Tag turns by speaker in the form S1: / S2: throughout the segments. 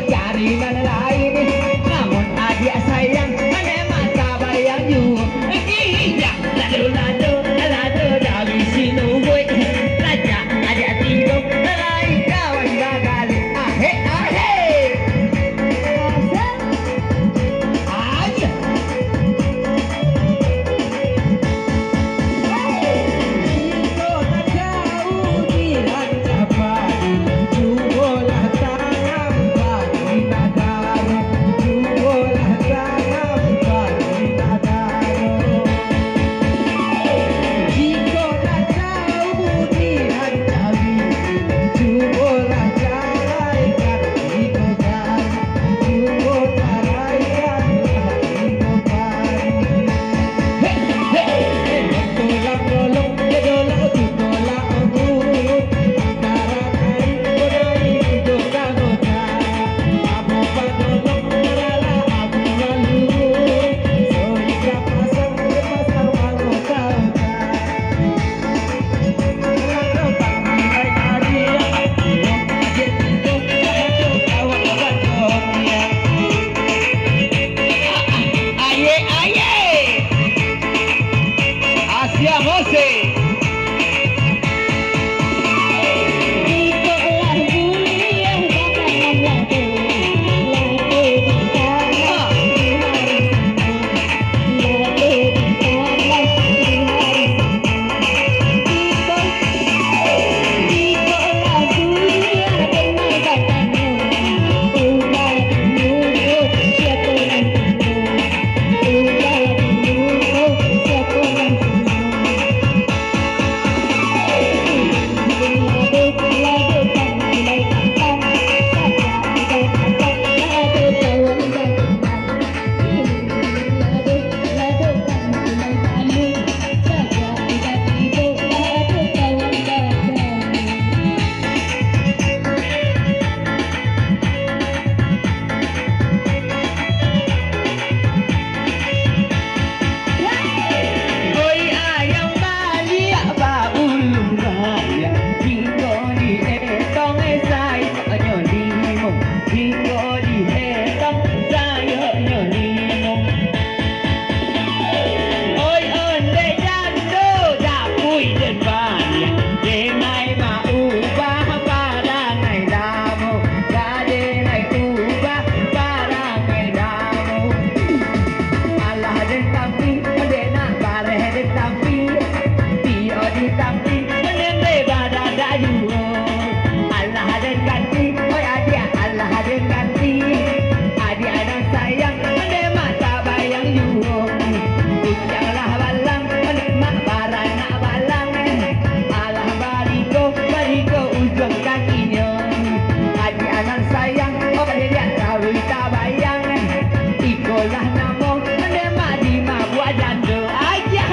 S1: cari nan lain. Namun adik sayang ane mata bayang you. Iya, lado dari sini boy. Raja adik tinggal lain kawan gagal. Ahe ahe. Aja. Iko tak jauh di rancapan. Jubolah tanam bagi nadaro. Jubolah tanam bagi nadaro. Jika tak jauh di rancapi, jubolah caraikan di kogan. Jubo caraikan di kogan. Tolak tolong, tolak tolak urut. Antara kain kodai koda koda. Abu panolong rala abu lalu. Soika pasang pasar walau kau Aye, aye. Asia Mose. Oi ayam balik babulu raya. Hingga di etong saya nyolimo. Hingga di etong saya nyolimo. Oi onde jando dapui dan banyak. Denai ma ubah parangai damu. Gadenai ubah parangai damu. Allah dan tapi dena bareh dan tapi tio di tapi nende badada you. Allah dan ganti oi adia Allah dan ganti. Adia dan sayang ande mata bayang you. Ujanglah balang mak barana balang. Allah bariko ujung kakinya. Adia dan sayang oh dia tahu tak bayang. Ikolah namo ande mak di mak buat jando aja.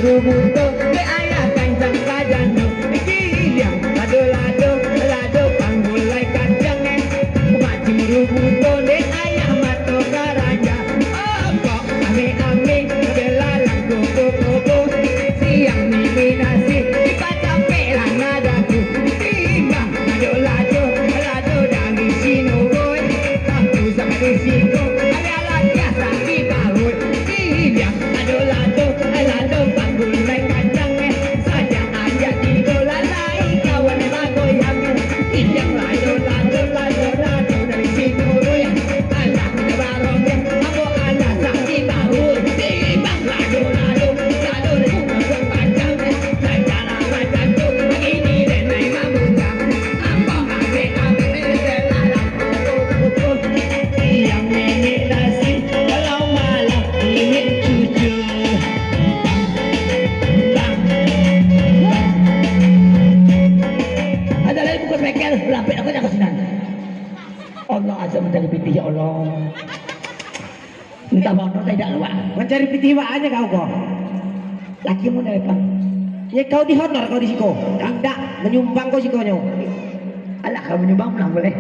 S1: rubuto ke ayah kancang kajano Iya lado lado panggulai kacang macam rubuto ke ayah mato karaja oh kok ame belalang kuku siang mimi nasi dibaca pelan nadaku Iya lado dari sino boy aku sama di siko ada lagi sapi baru Iya lado panggulai kacang saja aja digolalai kawan magoyang Iya lado dari sino boy anak barongnya aku anak sapi baru Bang lado dari panjang saja raja tuh begini dan naik mamuka apa ame yang nenek nasi kalau malam ini cucu ada lagi bukan mekel lampet aku jangan kesinan Allah azza mencari pitih ya Allah minta mohon tidak luar
S2: Mencari pitiwa aja kau kok.
S1: laki mu dari bang
S2: Ya kau dihonor kau di siko. Tidak menyumbang kau sikonya.
S1: alah kamu nyumbang pulang boleh